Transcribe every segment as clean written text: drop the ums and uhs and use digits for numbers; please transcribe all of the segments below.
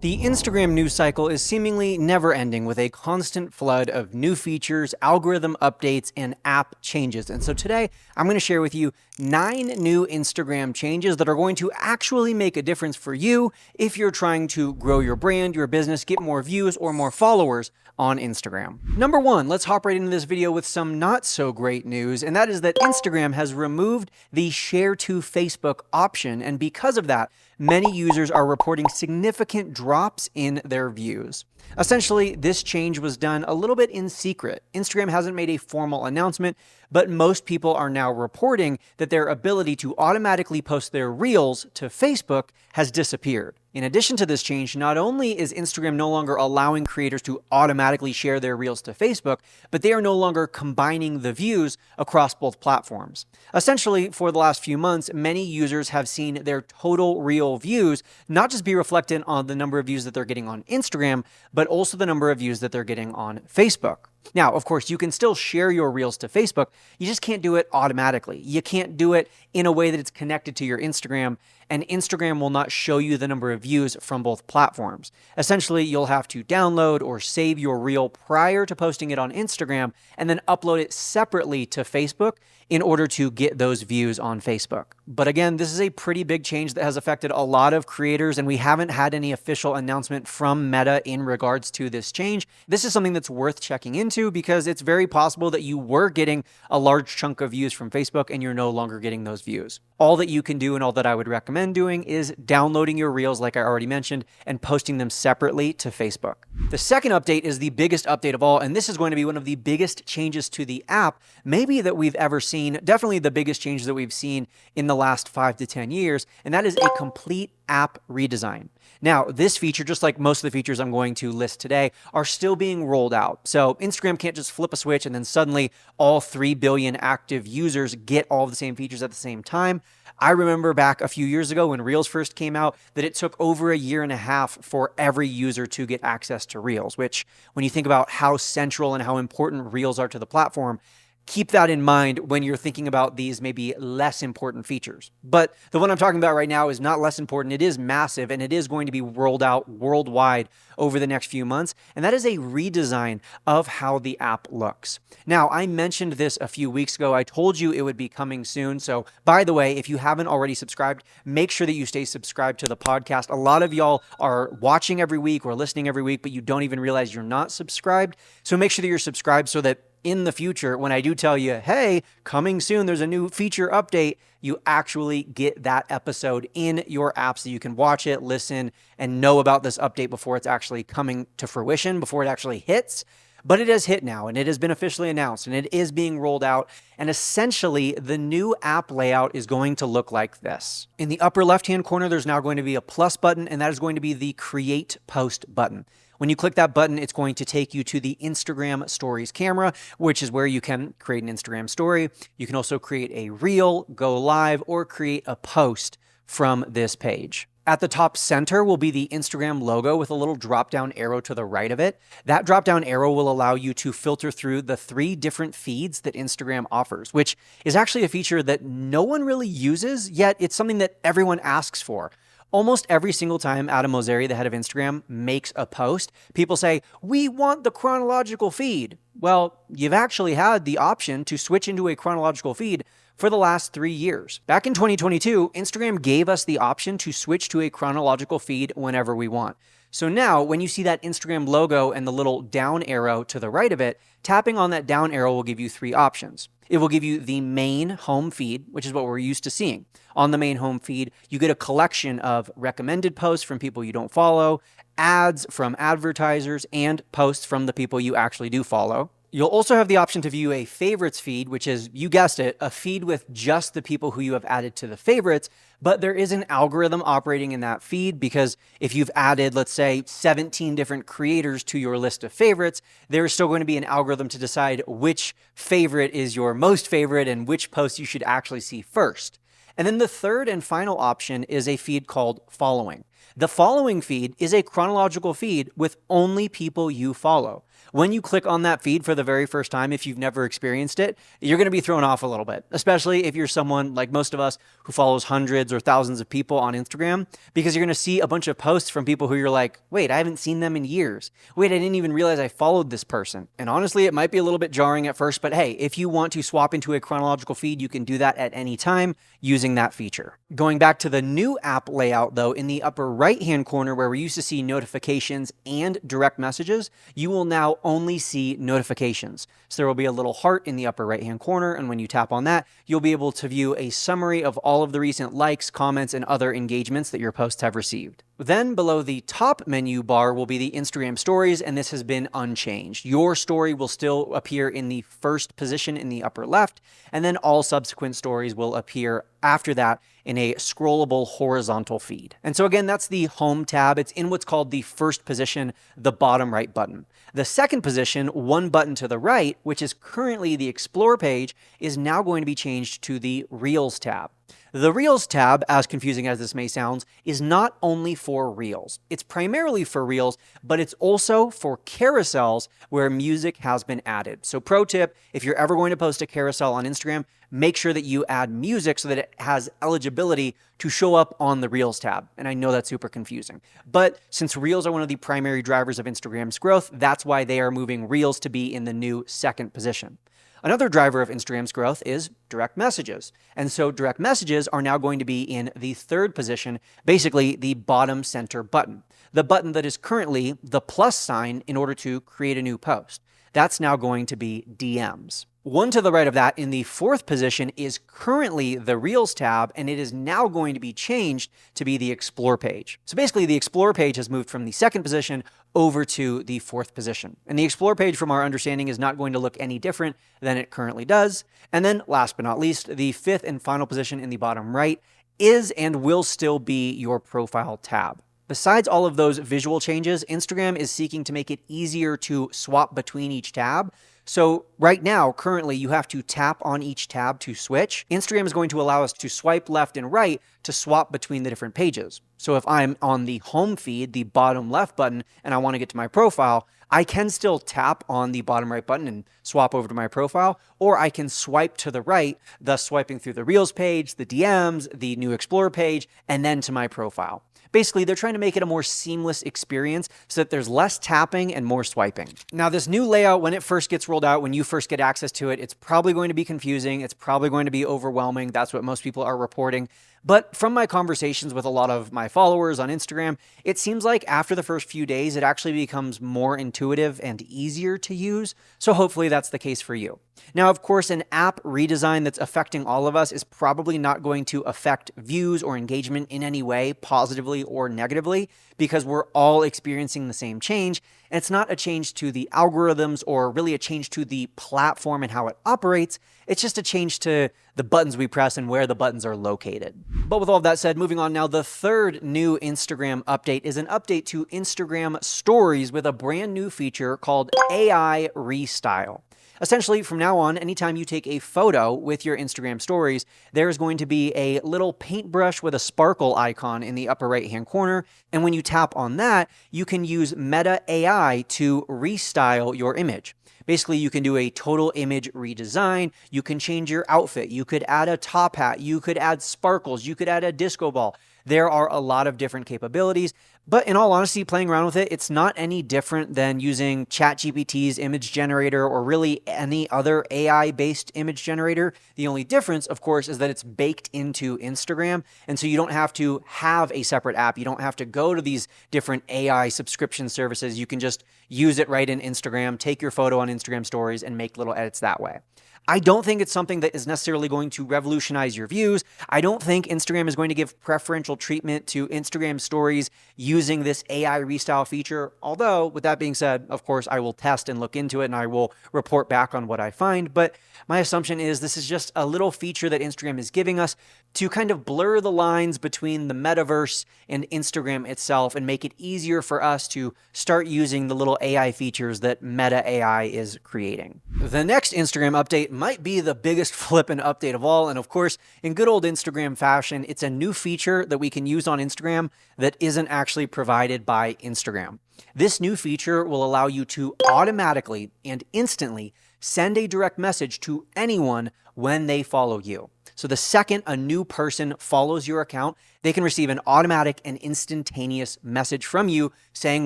The Instagram news cycle is seemingly never ending with a constant flood of new features, algorithm updates, and app changes. And so today I'm going to share with you 9 new Instagram changes that are going to actually make a difference for you if you're trying to grow your brand, your business, get more views or more followers on Instagram. Number 1, let's hop right into this video with some not so great news, and that is that Instagram has removed the share to Facebook option, and because of that, many users are reporting significant drops in their views. Essentially, this change was done a little bit in secret. Instagram hasn't made a formal announcement, but most people are now reporting that their ability to automatically post their reels to Facebook has disappeared. In addition to this change, not only is Instagram no longer allowing creators to automatically share their reels to Facebook, but they are no longer combining the views across both platforms. Essentially, for the last few months, many users have seen their total reel views not just be reflected on the number of views that they're getting on Instagram, but also the number of views that they're getting on Facebook. Now, of course, you can still share your reels to Facebook. You just can't do it automatically. You can't do it in a way that it's connected to your Instagram, and Instagram will not show you the number of views from both platforms. Essentially, you'll have to download or save your reel prior to posting it on Instagram and then upload it separately to Facebook in order to get those views on Facebook. But again, this is a pretty big change that has affected a lot of creators, and we haven't had any official announcement from Meta in regards to this change. This is something that's worth checking into because it's very possible that you were getting a large chunk of views from Facebook and you're no longer getting those views. All that you can do and all that I would recommend doing is downloading your reels, like I already mentioned, and posting them separately to Facebook. The second update is the biggest update of all, and this is going to be one of the biggest changes to the app, maybe that we've ever seen, definitely the biggest change that we've seen in the last 5 to 10 years, and that is a complete app redesign. Now, this feature, just like most of the features I'm going to list today, are still being rolled out. So Instagram can't just flip a switch and then suddenly all 3 billion active users get all of the same features at the same time. I remember back a few years ago when Reels first came out that it took over a year and a half for every user to get access to Reels, which when you think about how central and how important Reels are to the platform, keep that in mind when you're thinking about these maybe less important features. But the one I'm talking about right now is not less important. It is massive, and it is going to be rolled out worldwide over the next few months, and that is a redesign of how the app looks. Now, I mentioned this a few weeks ago. I told you it would be coming soon. So, by the way, if you haven't already subscribed, make sure that you stay subscribed to the podcast. A lot of y'all are watching every week or listening every week, but you don't even realize you're not subscribed. So make sure that you're subscribed so that in the future, when I do tell you, hey, coming soon, there's a new feature update, you actually get that episode in your app so you can watch it, listen, and know about this update before it's actually coming to fruition, before it actually hits. But it has hit now, and it has been officially announced, and it is being rolled out. And essentially, the new app layout is going to look like this. In the upper left-hand corner, there's now going to be a plus button, and that is going to be the Create Post button. When you click that button, it's going to take you to the Instagram Stories camera, which is where you can create an Instagram story. You can also create a reel, go live, or create a post from this page. At the top center will be the Instagram logo with a little drop-down arrow to the right of it. That drop-down arrow will allow you to filter through the 3 different feeds that Instagram offers, which is actually a feature that no one really uses, yet it's something that everyone asks for. Almost every single time Adam Mosseri, the head of Instagram, makes a post, people say, we want the chronological feed. Well, you've actually had the option to switch into a chronological feed for the last 3 years. Back in 2022, Instagram gave us the option to switch to a chronological feed whenever we want. So now when you see that Instagram logo and the little down arrow to the right of it, tapping on that down arrow will give you 3 options. It will give you the main home feed, which is what we're used to seeing. On the main home feed, you get a collection of recommended posts from people you don't follow, ads from advertisers, and posts from the people you actually do follow. You'll also have the option to view a favorites feed, which is, you guessed it, a feed with just the people who you have added to the favorites, but there is an algorithm operating in that feed because if you've added, let's say, 17 different creators to your list of favorites, there's still going to be an algorithm to decide which favorite is your most favorite and which post you should actually see first. And then the third and final option is a feed called following. The following feed is a chronological feed with only people you follow. When you click on that feed for the very first time, if you've never experienced it, you're going to be thrown off a little bit, especially if you're someone like most of us who follows hundreds or thousands of people on Instagram, because you're going to see a bunch of posts from people who you're like, wait, I haven't seen them in years. Wait, I didn't even realize I followed this person. And honestly, it might be a little bit jarring at first, but hey, if you want to swap into a chronological feed, you can do that at any time using that feature. Going back to the new app layout though, in the upper right-hand corner where we used to see notifications and direct messages, you will now only see notifications. So there will be a little heart in the upper right-hand corner, and when you tap on that, you'll be able to view a summary of all of the recent likes, comments, and other engagements that your posts have received. Then below the top menu bar will be the Instagram stories, and this has been unchanged. Your story will still appear in the first position in the upper left, and then all subsequent stories will appear after that in a scrollable horizontal feed. And so again, that's the home tab. It's in what's called the first position, the bottom right button. The second position, one button to the right, which is currently the Explore page, is now going to be changed to the Reels tab. The Reels tab, as confusing as this may sound, is not only for Reels. It's primarily for Reels, but it's also for carousels where music has been added. So pro tip, if you're ever going to post a carousel on Instagram, make sure that you add music so that it has eligibility to show up on the Reels tab. And I know that's super confusing. But since Reels are one of the primary drivers of Instagram's growth, that's why they are moving Reels to be in the new second position. Another driver of Instagram's growth is direct messages. And so direct messages are now going to be in the third position, basically the bottom center button, the button that is currently the plus sign in order to create a new post. That's now going to be DMs. One to the right of that in the fourth position is currently the Reels tab, and it is now going to be changed to be the Explore page. So basically the Explore page has moved from the second position over to the fourth position. And the Explore page, from our understanding, is not going to look any different than it currently does. And then last but not least, the fifth and final position in the bottom right is and will still be your Profile tab. Besides all of those visual changes, Instagram is seeking to make it easier to swap between each tab. So right now, currently, you have to tap on each tab to switch. Instagram is going to allow us to swipe left and right to swap between the different pages. So if I'm on the home feed, the bottom left button, and I want to get to my profile, I can still tap on the bottom right button and swap over to my profile, or I can swipe to the right, thus swiping through the Reels page, the DMs, the new Explore page, and then to my profile. Basically, they're trying to make it a more seamless experience so that there's less tapping and more swiping. Now, this new layout, when it first gets rolled out, when you first get access to it, it's probably going to be confusing. It's probably going to be overwhelming. That's what most people are reporting. But from my conversations with a lot of my followers on Instagram, it seems like after the first few days, it actually becomes more intuitive and easier to use. So hopefully that's the case for you. Now, of course, an app redesign that's affecting all of us is probably not going to affect views or engagement in any way, positively or negatively, because we're all experiencing the same change. And it's not a change to the algorithms or really a change to the platform and how it operates. It's just a change to the buttons we press and where the buttons are located. But with all of that said, moving on now, the third new Instagram update is an update to Instagram Stories with a brand new feature called AI Restyle. Essentially, from now on, anytime you take a photo with your Instagram stories, there's going to be a little paintbrush with a sparkle icon in the upper right-hand corner. And when you tap on that, you can use Meta AI to restyle your image. Basically, you can do a total image redesign. You can change your outfit. You could add a top hat. You could add sparkles. You could add a disco ball. There are a lot of different capabilities. But in all honesty, playing around with it, it's not any different than using ChatGPT's image generator or really any other AI-based image generator. The only difference, of course, is that it's baked into Instagram. And so you don't have to have a separate app. You don't have to go to these different AI subscription services. You can just use it right in Instagram, take your photo on Instagram stories, and make little edits that way. I don't think it's something that is necessarily going to revolutionize your views. I don't think Instagram is going to give preferential treatment to Instagram stories using this AI restyle feature. Although, with that being said, of course, I will test and look into it and I will report back on what I find. But my assumption is this is just a little feature that Instagram is giving us to kind of blur the lines between the metaverse and Instagram itself and make it easier for us to start using the little AI features that Meta AI is creating. The next Instagram update might be the biggest flippin' update of all. And of course, in good old Instagram fashion, it's a new feature that we can use on Instagram that isn't actually provided by Instagram. This new feature will allow you to automatically and instantly send a direct message to anyone when they follow you. So the second a new person follows your account, they can receive an automatic and instantaneous message from you saying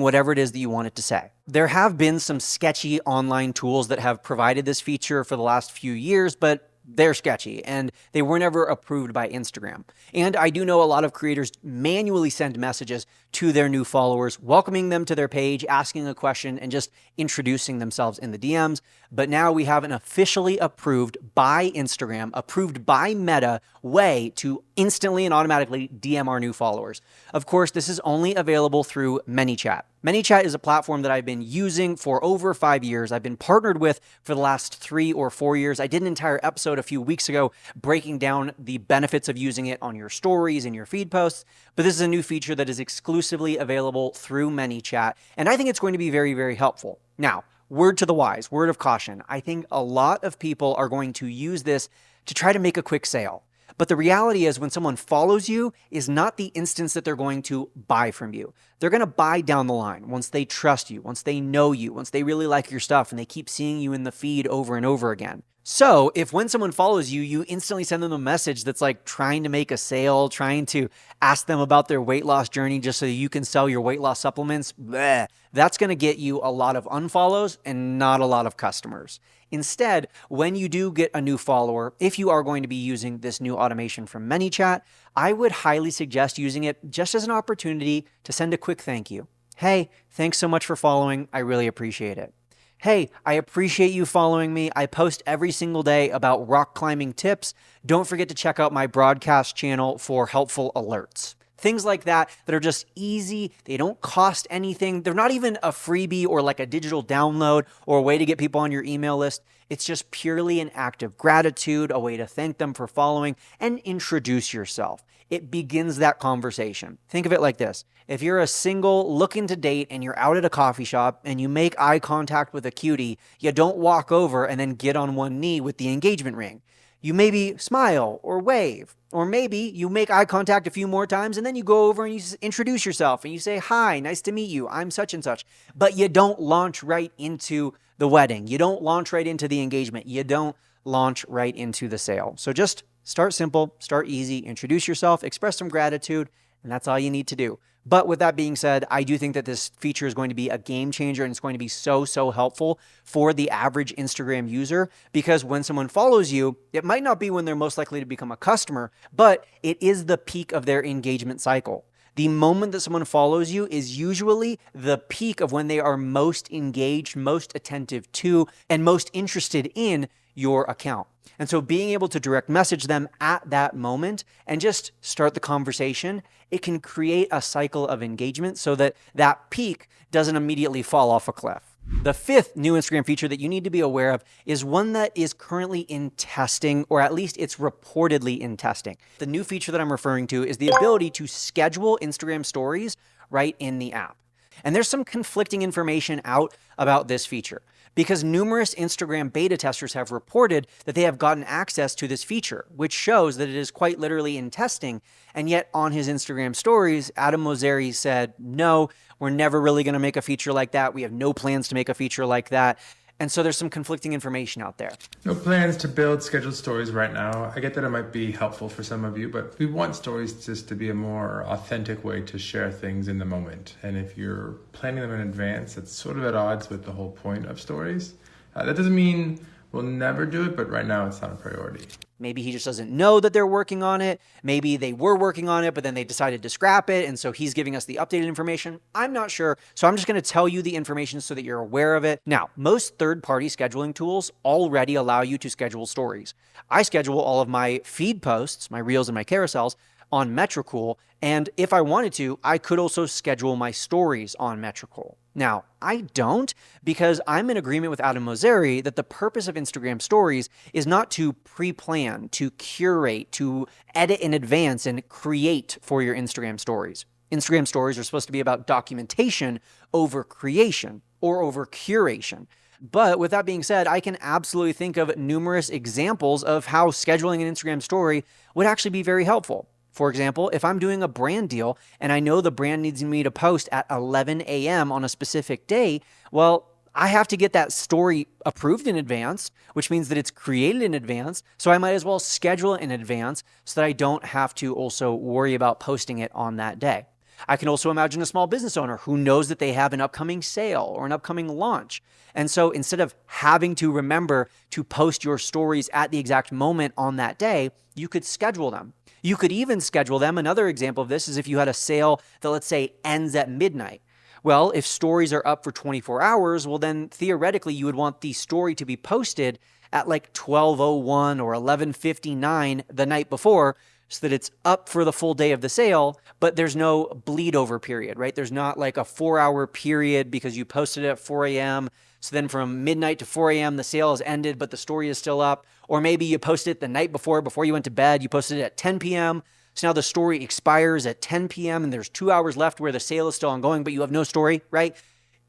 whatever it is that you want it to say. There have been some sketchy online tools that have provided this feature for the last few years, but they're sketchy and they were never approved by Instagram. And I do know a lot of creators manually send messages to their new followers, welcoming them to their page, asking a question, and just introducing themselves in the DMs. But now we have an officially approved by Instagram, approved by Meta way to instantly and automatically DM our new followers. Of course, this is only available through ManyChat. ManyChat is a platform that I've been using for over 5 years. I've been partnered with for the last 3 or 4 years. I did an entire episode a few weeks ago breaking down the benefits of using it on your stories and your feed posts. But this is a new feature that is exclusively available through ManyChat, and I think it's going to be very, very helpful. Now, word to the wise, word of caution. I think a lot of people are going to use this to try to make a quick sale. But the reality is when someone follows you is not the instance that they're going to buy from you. They're going to buy down the line once they trust you, once they know you, once they really like your stuff and they keep seeing you in the feed over and over again. So if when someone follows you, you instantly send them a message that's like trying to make a sale, trying to ask them about their weight loss journey just so you can sell your weight loss supplements, that's going to get you a lot of unfollows and not a lot of customers. Instead, when you do get a new follower, if you are going to be using this new automation from ManyChat, I would highly suggest using it just as an opportunity to send a quick thank you. Hey, thanks so much for following. I really appreciate it. Hey, I appreciate you following me. I post every single day about rock climbing tips. Don't forget to check out my broadcast channel for helpful alerts. Things like that are just easy. They don't cost anything. They're not even a freebie or like a digital download or a way to get people on your email list. It's just purely an act of gratitude, a way to thank them for following and introduce yourself. It begins that conversation. Think of it like this. If you're a single looking to date and you're out at a coffee shop and you make eye contact with a cutie, you don't walk over and then get on one knee with the engagement ring. You maybe smile or wave, or maybe you make eye contact a few more times and then you go over and you introduce yourself and you say, hi, nice to meet you. I'm such and such. But you don't launch right into the wedding. You don't launch right into the engagement. You don't launch right into the sale. So just start simple, start easy, introduce yourself, express some gratitude, and that's all you need to do. But with that being said, I do think that this feature is going to be a game changer and it's going to be so helpful for the average Instagram user because when someone follows you, it might not be when they're most likely to become a customer, but it is the peak of their engagement cycle. The moment that someone follows you is usually the peak of when they are most engaged, most attentive to, and most interested in your account. And so being able to direct message them at that moment and just start the conversation, it can create a cycle of engagement so that that peak doesn't immediately fall off a cliff. The fifth new Instagram feature that you need to be aware of is one that is currently in testing, or at least it's reportedly in testing. The new feature that I'm referring to is the ability to schedule Instagram stories right in the app. And there's some conflicting information out about this feature because numerous Instagram beta testers have reported that they have gotten access to this feature, which shows that it is quite literally in testing. And yet on his Instagram stories, Adam Mosseri said, no, we're never really going to make a feature like that. We have no plans to make a feature like that. And so there's some conflicting information out there. No plans to build scheduled stories right now. I get that it might be helpful for some of you, but we want stories just to be a more authentic way to share things in the moment. And if you're planning them in advance, it's sort of at odds with the whole point of stories. That doesn't mean we'll never do it, but right now it's not a priority. Maybe he just doesn't know that they're working on it. Maybe they were working on it, but then they decided to scrap it. And so he's giving us the updated information. I'm not sure. So I'm just going to tell you the information so that you're aware of it. Now, most third-party scheduling tools already allow you to schedule stories. I schedule all of my feed posts, my reels and my carousels on Metricool. And if I wanted to, I could also schedule my stories on Metricool. Now, I don't because I'm in agreement with Adam Mosseri that the purpose of Instagram stories is not to pre-plan, to curate, to edit in advance and create for your Instagram stories. Instagram stories are supposed to be about documentation over creation or over curation. But with that being said, I can absolutely think of numerous examples of how scheduling an Instagram story would actually be very helpful. For example, if I'm doing a brand deal and I know the brand needs me to post at 11 a.m. on a specific day, well, I have to get that story approved in advance, which means that it's created in advance. So I might as well schedule it in advance so that I don't have to also worry about posting it on that day. I can also imagine a small business owner who knows that they have an upcoming sale or an upcoming launch. And so instead of having to remember to post your stories at the exact moment on that day, you could schedule them. You could even schedule them. Another example of this is if you had a sale that, let's say, ends at midnight. Well, if stories are up for 24 hours, well, then theoretically you would want the story to be posted at like 12:01 or 11:59 the night before so that it's up for the full day of the sale, but there's no bleed over period, right? There's not like a 4-hour period because you posted it at 4 a.m. So then from midnight to 4 a.m., the sale has ended, but the story is still up. Or maybe you posted it the night before you went to bed, you posted it at 10 p.m. So now the story expires at 10 p.m. and there's 2 hours left where the sale is still ongoing, but you have no story, right?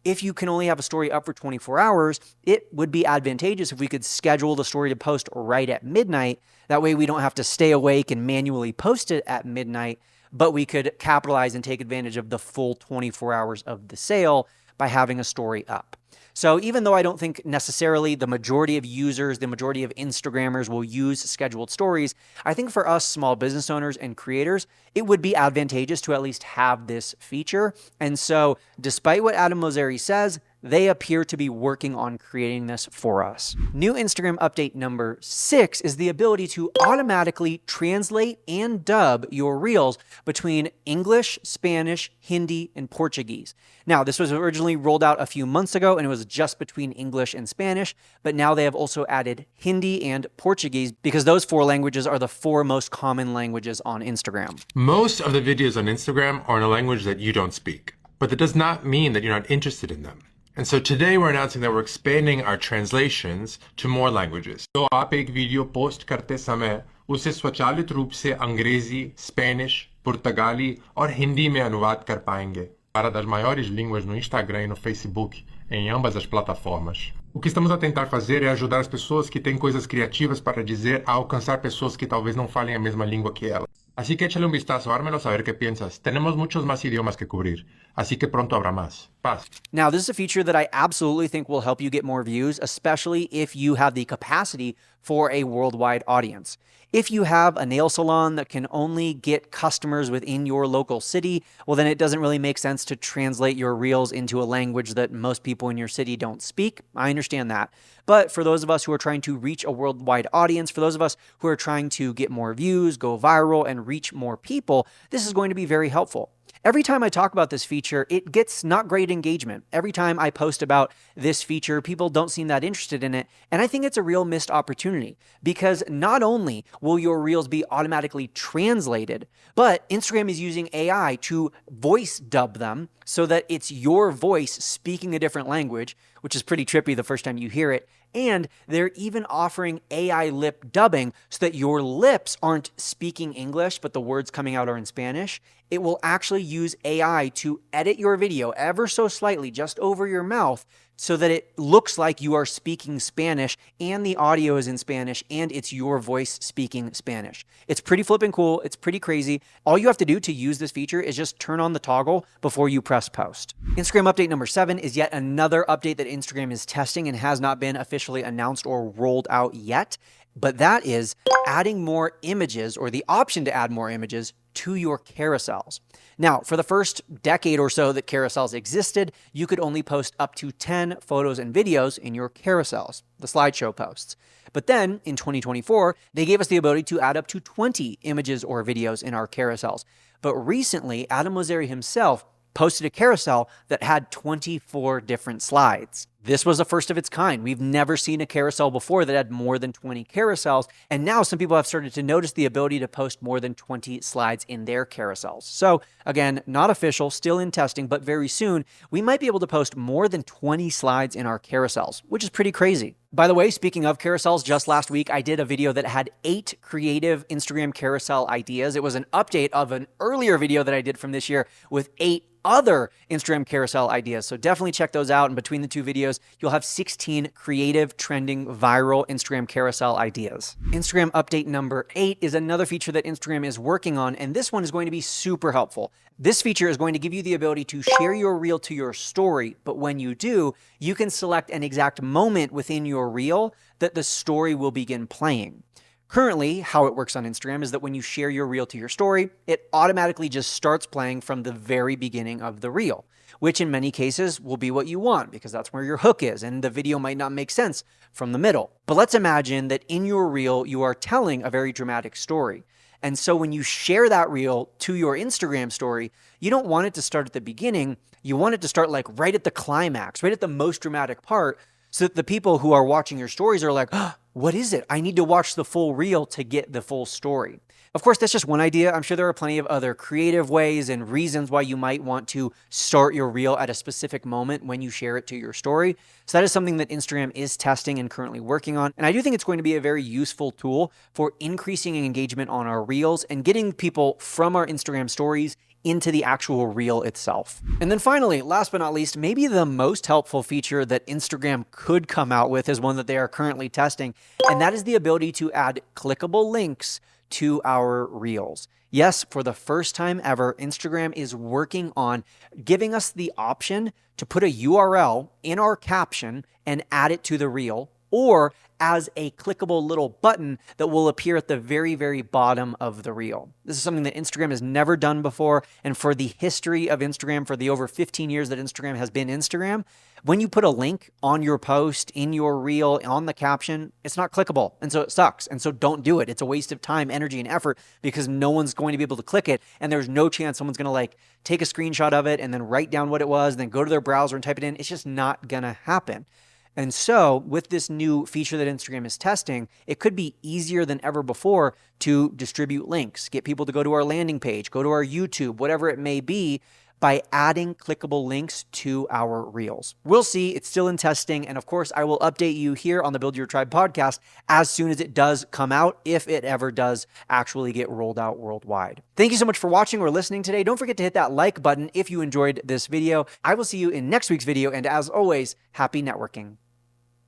If you can only have a story up for 24 hours, it would be advantageous if we could schedule the story to post right at midnight. That way we don't have to stay awake and manually post it at midnight, but we could capitalize and take advantage of the full 24 hours of the sale by having a story up. So even though I don't think necessarily the majority of users, the majority of Instagrammers will use scheduled stories, I think for us small business owners and creators, it would be advantageous to at least have this feature. And so despite what Adam Mosseri says, they appear to be working on creating this for us. New Instagram update number 6 is the ability to automatically translate and dub your reels between English, Spanish, Hindi, and Portuguese. Now, this was originally rolled out a few months ago and it was just between English and Spanish, but now they have also added Hindi and Portuguese because those 4 languages are the 4 most common languages on Instagram. Most of the videos on Instagram are in a language that you don't speak, but that does not mean that you're not interested in them. And so today we're announcing that we're expanding our translations to more languages. तो आप एक video post करते समय उसे स्वचालित रूप से अंग्रेजी, Spanish, पुर्तगाली और हिंदी में अनुवाद कर पाएंगे para das maiores línguas no Instagram e no Facebook, em ambas as plataformas. O que estamos a tentar fazer é ajudar as pessoas que têm coisas criativas para dizer a alcançar pessoas que talvez não falem a mesma língua que elas. Así que échale un vistazo, hármelo saber qué piensas. Tenemos muchos más idiomas que cubrir, así que pronto habrá más. Paz. Now, this is a feature that I absolutely think will help you get more views, especially if you have the capacity for a worldwide audience. If you have a nail salon that can only get customers within your local city, well, then it doesn't really make sense to translate your reels into a language that most people in your city don't speak. I understand that. But for those of us who are trying to reach a worldwide audience, for those of us who are trying to get more views, go viral, and reach more people, this is going to be very helpful. Every time I talk about this feature, it gets not great engagement. Every time I post about this feature, people don't seem that interested in it. And I think it's a real missed opportunity because not only will your reels be automatically translated, but Instagram is using AI to voice dub them so that it's your voice speaking a different language, which is pretty trippy the first time you hear it. And they're even offering AI lip dubbing so that your lips aren't speaking English, but the words coming out are in Spanish. It will actually use AI to edit your video ever so slightly just over your mouth so that it looks like you are speaking Spanish and the audio is in Spanish and it's your voice speaking Spanish. It's pretty flippin' cool. It's pretty crazy. All you have to do to use this feature is just turn on the toggle before you press post. Instagram update number 7 is yet another update that Instagram is testing and has not been officially announced or rolled out yet. But that is adding more images or the option to add more images to your carousels. Now, for the first decade or so that carousels existed, you could only post up to 10 photos and videos in your carousels, the slideshow posts. But then in 2024, they gave us the ability to add up to 20 images or videos in our carousels. But recently, Adam Mosseri himself posted a carousel that had 24 different slides. This was a first of its kind. We've never seen a carousel before that had more than 20 carousels. And now some people have started to notice the ability to post more than 20 slides in their carousels. So again, not official, still in testing, but very soon we might be able to post more than 20 slides in our carousels, which is pretty crazy. By the way, speaking of carousels, just last week I did a video that had 8 creative Instagram carousel ideas. It was an update of an earlier video that I did from this year with 8 other Instagram carousel ideas. So definitely check those out. And between the 2 videos, pages, you'll have 16 creative, trending, viral Instagram carousel ideas. Instagram update number 8 is another feature that Instagram is working on, and this one is going to be super helpful. This feature is going to give you the ability to share your reel to your story, but when you do, you can select an exact moment within your reel that the story will begin playing. Currently, how it works on Instagram is that when you share your reel to your story, it automatically just starts playing from the very beginning of the reel, which in many cases will be what you want because that's where your hook is and the video might not make sense from the middle. But let's imagine that in your reel, you are telling a very dramatic story. And so when you share that reel to your Instagram story, you don't want it to start at the beginning. You want it to start like right at the climax, right at the most dramatic part, so that the people who are watching your stories are like, oh, what is it? I need to watch the full reel to get the full story. Of course, that's just one idea. I'm sure there are plenty of other creative ways and reasons why you might want to start your reel at a specific moment when you share it to your story. So that is something that Instagram is testing and currently working on. And I do think it's going to be a very useful tool for increasing engagement on our reels and getting people from our Instagram stories into the actual reel itself. And then finally, last but not least, maybe the most helpful feature that Instagram could come out with is one that they are currently testing, and that is the ability to add clickable links to our reels. Yes, for the first time ever, Instagram is working on giving us the option to put a URL in our caption and add it to the reel, or as a clickable little button that will appear at the very, very bottom of the reel. This is something that Instagram has never done before. And for the history of Instagram, for the over 15 years that Instagram has been Instagram, when you put a link on your post, in your reel, on the caption, it's not clickable. And so it sucks. And so don't do it. It's a waste of time, energy, and effort because no one's going to be able to click it. And there's no chance someone's going to like take a screenshot of it and then write down what it was, and then go to their browser and type it in. It's just not going to happen. And so with this new feature that Instagram is testing, it could be easier than ever before to distribute links, get people to go to our landing page, go to our YouTube, whatever it may be, by adding clickable links to our reels. We'll see. It's still in testing. And of course, I will update you here on the Build Your Tribe podcast as soon as it does come out, if it ever does actually get rolled out worldwide. Thank you so much for watching or listening today. Don't forget to hit that like button if you enjoyed this video. I will see you in next week's video. And as always, happy networking.